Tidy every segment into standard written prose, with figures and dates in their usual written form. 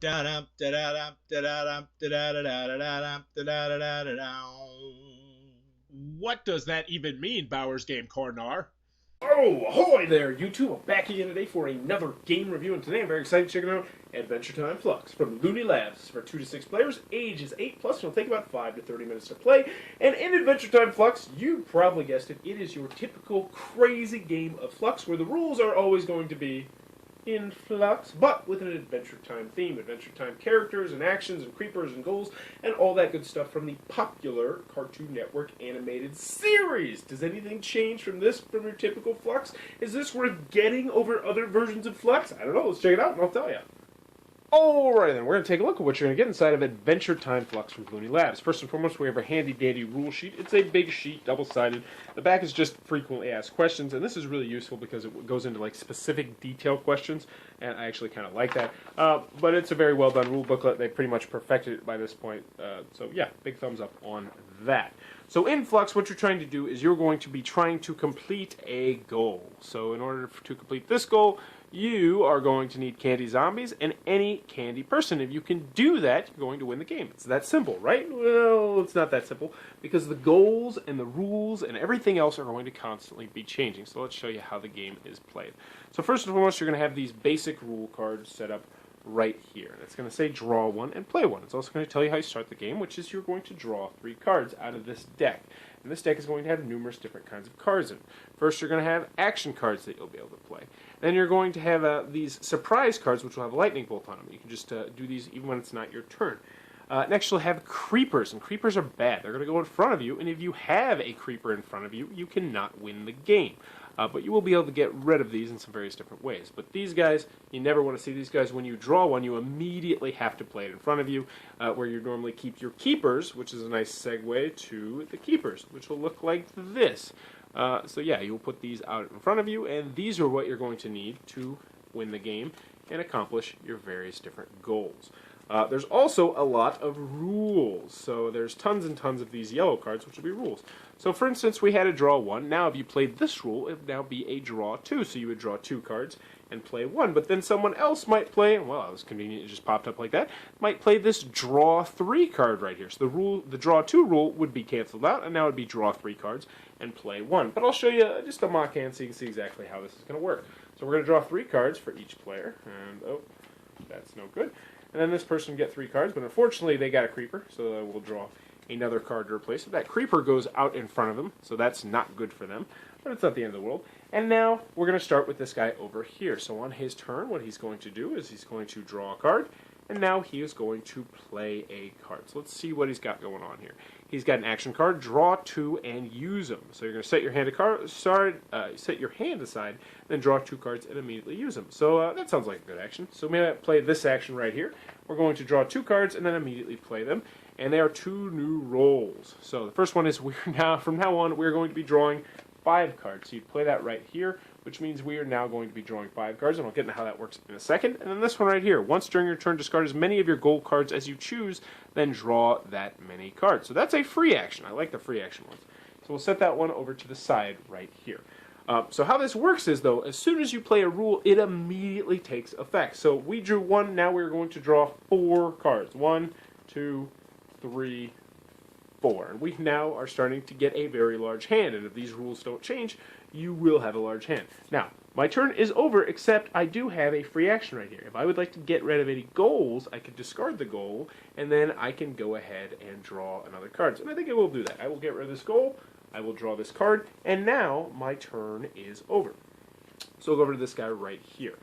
What does that even mean, Bowers Game Corner? Oh, ahoy there, YouTube! I'm back again today for another game review, and today I'm very excited to check out Adventure Time Fluxx from Looney Labs for 2 to 6 players, ages 8 plus, and it'll take about 5 to 30 minutes to play. And in Adventure Time Fluxx, you probably guessed it, it is your typical crazy game of Fluxx where the rules are always going to be in flux, but with an Adventure Time theme. Adventure Time characters and actions and creepers and goals and all that good stuff from the popular Cartoon Network animated series. Does anything change from your typical Fluxx? Is this worth getting over other versions of Fluxx? I don't know. Let's check it out and I'll tell you. Alright then, we're going to take a look at what you're going to get inside of Adventure Time Fluxx from Looney Labs. First and foremost, we have a handy-dandy rule sheet. It's a big sheet, double-sided. The back is just frequently asked questions, and this is really useful because it goes into like specific detail questions, and I actually kind of like that. But it's a very well-done rule booklet. They pretty much perfected it by this point, so yeah, big thumbs up on that. So in Fluxx, what you're trying to do is you're going to be trying to complete a goal. So in order to complete this goal, you are going to need candy zombies and any candy person. If you can do that, you're going to win the game. It's that simple, right? Well, it's not that simple because the goals and the rules and everything else are going to constantly be changing. So let's show you how the game is played. So first and foremost, you're going to have these basic rule cards set up right here. And it's going to say draw one and play one. It's also going to tell you how you start the game, which is you're going to draw 3 cards out of this deck. And this deck is going to have numerous different kinds of cards in it. First, you're going to have action cards that you'll be able to play. Then you're going to have these surprise cards, which will have a lightning bolt on them. You can just do these even when it's not your turn. Next, you'll have creepers, and creepers are bad. They're going to go in front of you, and if you have a creeper in front of you, you cannot win the game. But you will be able to get rid of these in some various different ways. But these guys, you never want to see these guys. When you draw one, you immediately have to play it in front of you, where you normally keep your keepers, which is a nice segue to the keepers, which will look like this. So yeah, you'll put these out in front of you, and these are what you're going to need to win the game and accomplish your various different goals. There's also a lot of rules. So there's tons and tons of these yellow cards, which will be rules. So for instance, we had a draw 1. Now if you played this rule, it would now be a draw 2. So you would draw 2 cards and play 1. But then someone else might play, well, that was convenient, it just popped up like that, might play this draw 3 card right here. So the draw 2 rule would be canceled out, and now it would be draw 3 cards and play 1. But I'll show you just a mock hand so you can see exactly how this is going to work. So we're going to draw 3 cards for each player, and oh, that's no good. And then this person get 3 cards, but unfortunately they got a creeper, so we'll draw another card to replace it. That creeper goes out in front of them, so that's not good for them, but it's not the end of the world. And now we're going to start with this guy over here. So on his turn, what he's going to do is he's going to draw a card, and now he is going to play a card. So let's see what he's got going on here. He's got an action card, draw 2, and use them. So you're going to set your hand aside, then draw 2 cards and immediately use them. So that sounds like a good action. So maybe I play this action right here. We're going to draw 2 cards and then immediately play them. And they are 2 new rolls. So the first one is from now on we're going to be drawing 5 cards. So you'd play that right here, which means we are now going to be drawing 5 cards, and I'll get into how that works in a second. And then this one right here. Once during your turn, discard as many of your gold cards as you choose, then draw that many cards. So that's a free action. I like the free action ones. So we'll set that one over to the side right here. So how this works is, though, as soon as you play a rule, it immediately takes effect. So we drew 1, now we're going to draw 4 cards. 1, 2, 3, 4. And we now are starting to get a very large hand, and if these rules don't change, you will have a large hand. Now, my turn is over, except I do have a free action right here. If I would like to get rid of any goals, I could discard the goal, and then I can go ahead and draw another card. And I think I will do that. I will get rid of this goal, I will draw this card, and now my turn is over. So we'll go over to this guy right here.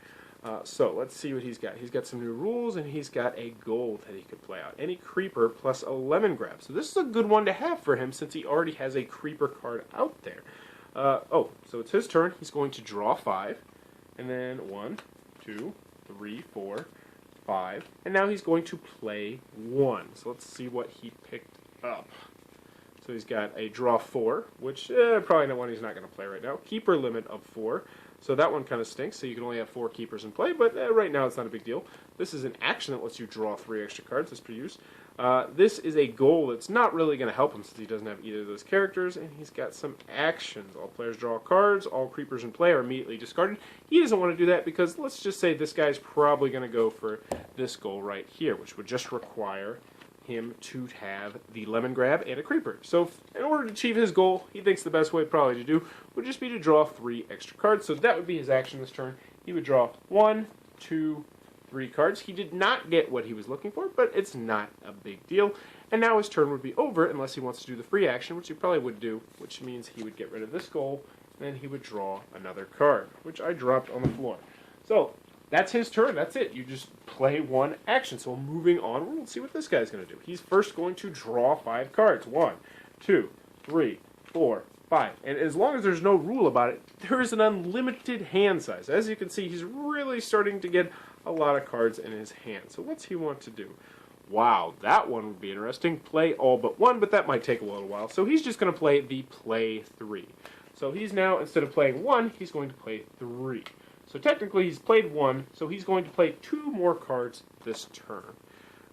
So let's see what he's got. He's got some new rules, and he's got a gold that he could play out. Any creeper plus a lemon grab. So this is a good one to have for him since he already has a creeper card out there. So it's his turn. He's going to draw 5, and then 1, 2, 3, 4, 5, and now he's going to play 1. So let's see what he picked up. So he's got a draw 4, which probably not one he's not going to play right now. Keeper limit of 4. So that one kind of stinks, so you can only have 4 keepers in play, but right now it's not a big deal. This is an action that lets you draw 3 extra cards. That's pretty use. This is a goal that's not really going to help him since he doesn't have either of those characters, and he's got some actions. All players draw cards, all creepers in play are immediately discarded. He doesn't want to do that because let's just say this guy's probably going to go for this goal right here, which would just require him to have the lemon grab and a creeper. So in order to achieve his goal, he thinks the best way probably to do would just be to draw 3 extra cards. So that would be his action this turn. He would draw 1, 2, 3 cards. He did not get what he was looking for, but it's not a big deal. And now his turn would be over unless he wants to do the free action, which he probably would do, which means he would get rid of this goal, and then he would draw another card, which I dropped on the floor. So that's his turn. That's it. You just play 1 action. So moving on, we'll see what this guy's going to do. He's first going to draw 5 cards. 1, 2, 3, 4, 5. And as long as there's no rule about it, there is an unlimited hand size. As you can see, he's really starting to get a lot of cards in his hand. So what's he want to do? Wow, that one would be interesting. Play all but 1, but that might take a little while. So he's just going to play the play 3. So he's now, instead of playing 1, he's going to play 3. So technically he's played 1, so he's going to play 2 more cards this turn.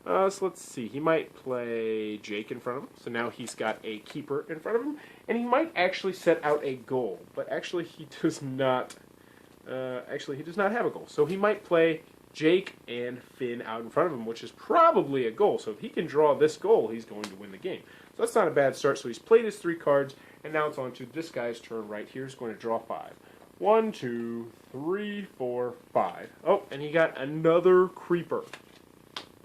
So let's see, he might play Jake in front of him, so now he's got a keeper in front of him, and he might actually set out a goal, but actually he does not, he does not have a goal. So he might play Jake and Finn out in front of him, which is probably a goal. So if he can draw this goal, he's going to win the game. So that's not a bad start. So he's played his 3 cards, and now it's on to this guy's turn right here. He's going to draw 5. 1, 2, 3, 4, 5. Oh, and he got another creeper,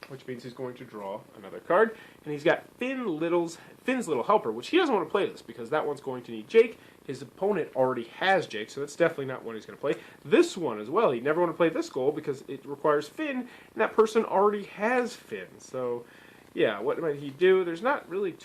which means he's going to draw another card. And he's got Finn's Little Helper, which he doesn't want to play this because that one's going to need Jake. His opponent already has Jake, so that's definitely not one he's going to play. This one as well, he'd never want to play this goal because it requires Finn, and that person already has Finn. So, yeah, what might he do? There's not really...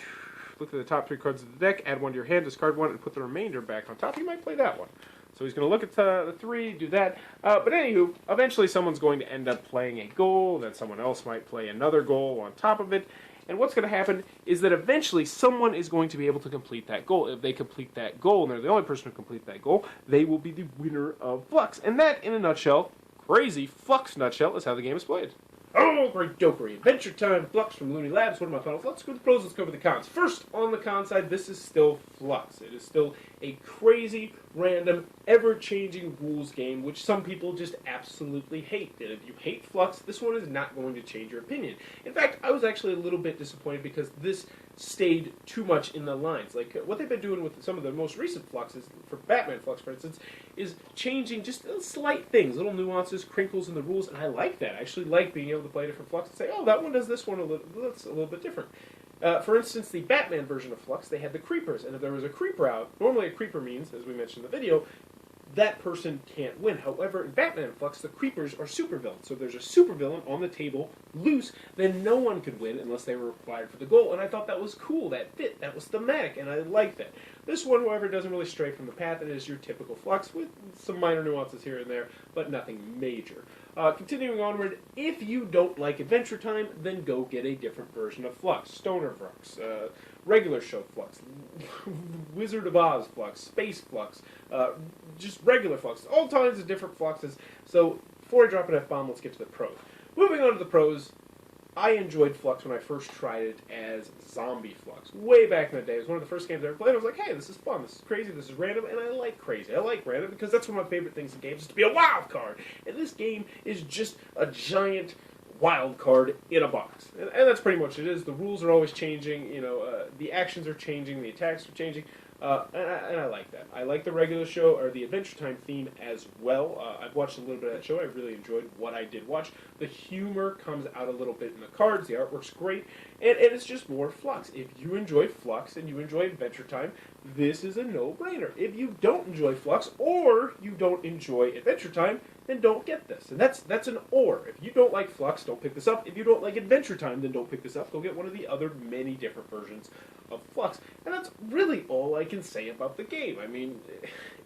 Look at the top 3 cards of the deck, add 1 to your hand, discard 1, and put the remainder back on top. He might play that one. So he's going to look at the 3, do that. But anywho, eventually someone's going to end up playing a goal, then someone else might play another goal on top of it. And what's going to happen is that eventually someone is going to be able to complete that goal. If they complete that goal, and they're the only person who complete that goal, they will be the winner of Fluxx. And that, in a nutshell, crazy Fluxx nutshell, is how the game is played. Oh, great dopery. Adventure Time Fluxx from Looney Labs. What are my final thoughts? Let's go with the pros, let's cover the cons. First, on the con side, this is still Fluxx. It is still a crazy, random, ever-changing rules game, which some people just absolutely hate. And if you hate Fluxx, this one is not going to change your opinion. In fact, I was actually a little bit disappointed because this stayed too much in the lines. Like, what they've been doing with some of the most recent Fluxxes, for Batman Fluxx, for instance, is changing just slight things, little nuances, crinkles in the rules, and I like that. I actually like being able to play different Fluxx and say, oh, that one does this one that's a little bit different. For instance, the Batman version of Fluxx, they had the creepers, and if there was a creeper out, normally a creeper means, as we mentioned in the video, that person can't win. However, in Batman Fluxx, the creepers are supervillains. So if there's a supervillain on the table loose, then no one could win unless they were required for the goal. And I thought that was cool. That fit. That was thematic, and I liked that. This one, however, doesn't really stray from the path. It is your typical Fluxx with some minor nuances here and there, but nothing major. Continuing onward, if you don't like Adventure Time, then go get a different version of Fluxx. Stoner Fluxx, regular show Fluxx, Wizard of Oz Fluxx, Space Fluxx, just regular Fluxx, all kinds of different Fluxxes. So before I drop an F-bomb, let's get to the pros. Moving on to the pros, I enjoyed Fluxx when I first tried it as Zombie Fluxx. Way back in the day, it was one of the first games I ever played. I was like, hey, this is fun, this is crazy, this is random, and I like crazy. I like random because that's one of my favorite things in games, is to be a wild card. And this game is just a giant wild card in a box. And that's pretty much what it is. The rules are always changing, the actions are changing, the attacks are changing. And I like that. I like the regular show, or the Adventure Time theme as well. I've watched a little bit of that show. I really enjoyed what I did watch. The humor comes out a little bit in the cards. The artwork's great. And it's just more Fluxx. If you enjoy Fluxx and you enjoy Adventure Time, this is a no-brainer. If you don't enjoy Fluxx, or you don't enjoy Adventure Time, then don't get this. And that's an or. If you don't like Fluxx, don't pick this up. If you don't like Adventure Time, then don't pick this up. Go get one of the other many different versions of Fluxx. And that's really all I can say about the game. I mean,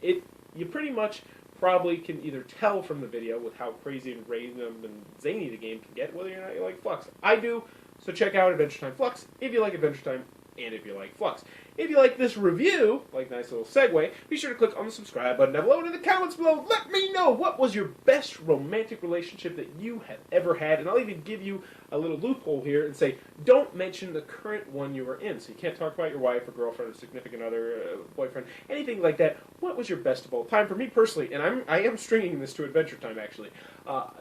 you pretty much probably can either tell from the video with how crazy and random and zany the game can get, whether or not you like Fluxx. I do, so check out Adventure Time Fluxx if you like Adventure Time and if you like Fluxx. If you like this review, like nice little segue, be sure to click on the subscribe button down below, and in the comments below, let me know what was your best romantic relationship that you have ever had, and I'll even give you a little loophole here and say, don't mention the current one you were in. So you can't talk about your wife or girlfriend or significant other, boyfriend, anything like that. What was your best of all time? For me personally, and I am stringing this to Adventure Time actually,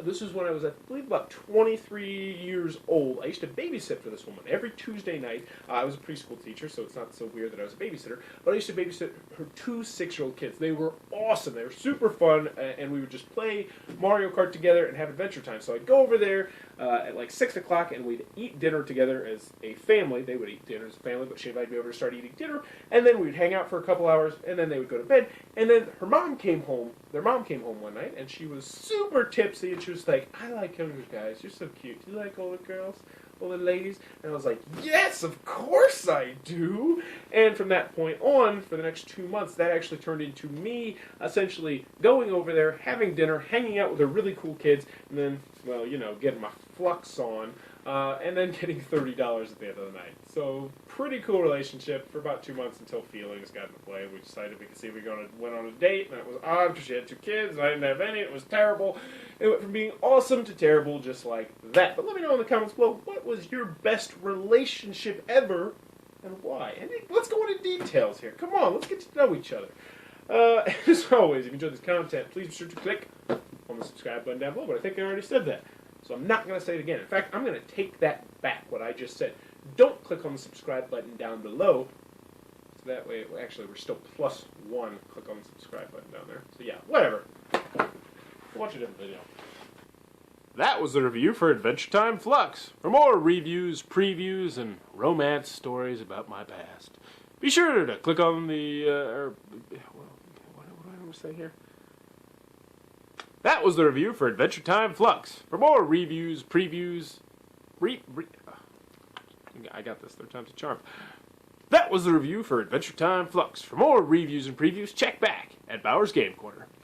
this was when I was, I believe, about 23 years old. I used to babysit for this woman every Tuesday night. I was a preschool teacher, so it's not so weird that I was a babysitter, but I used to babysit her 2 6-year-old kids. They were awesome. They were super fun, and we would just play Mario Kart together and have Adventure Time. So I'd go over there at like 6 o'clock, and we'd eat dinner together as a family. They would eat dinner as a family, but she invited me over to start eating dinner, and then we'd hang out for a couple hours, and then they would go to bed, and then her mom came home. Their mom came home one night, and she was super tipsy, and she was like, I like younger guys. You're so cute. Do you like older girls? Older ladies? And I was like, yes, of course I do. And from that point on, for the next 2 months, that actually turned into me essentially going over there, having dinner, hanging out with her really cool kids, and then, well, you know, getting my Fluxx on, and then getting $30 at the end of the night. So, pretty cool relationship for about 2 months until feelings got into play. We decided we could see if we went on a date, and that was odd because she had 2 kids, and I didn't have any. It was terrible. It went from being awesome to terrible just like that. But let me know in the comments below, what was your best relationship ever, and why? And let's go into details here. Come on, let's get to know each other. As always, if you enjoyed this content, please be sure to click on the subscribe button down below, but I think I already said that. So I'm not going to say it again. In fact, I'm going to take that back, what I just said. Don't click on the subscribe button down below. So that way, actually, we're still +1. Click on the subscribe button down there. So yeah, whatever. Watch a different video. That was the review for Adventure Time Fluxx. For more reviews, previews, and romance stories about my past, be sure to click on the, what do I want to say here? That was the review for Adventure Time Fluxx. For more reviews, previews, I got this, 3rd time's a charm. That was the review for Adventure Time Fluxx. For more reviews and previews, check back at Bowers Game Corner.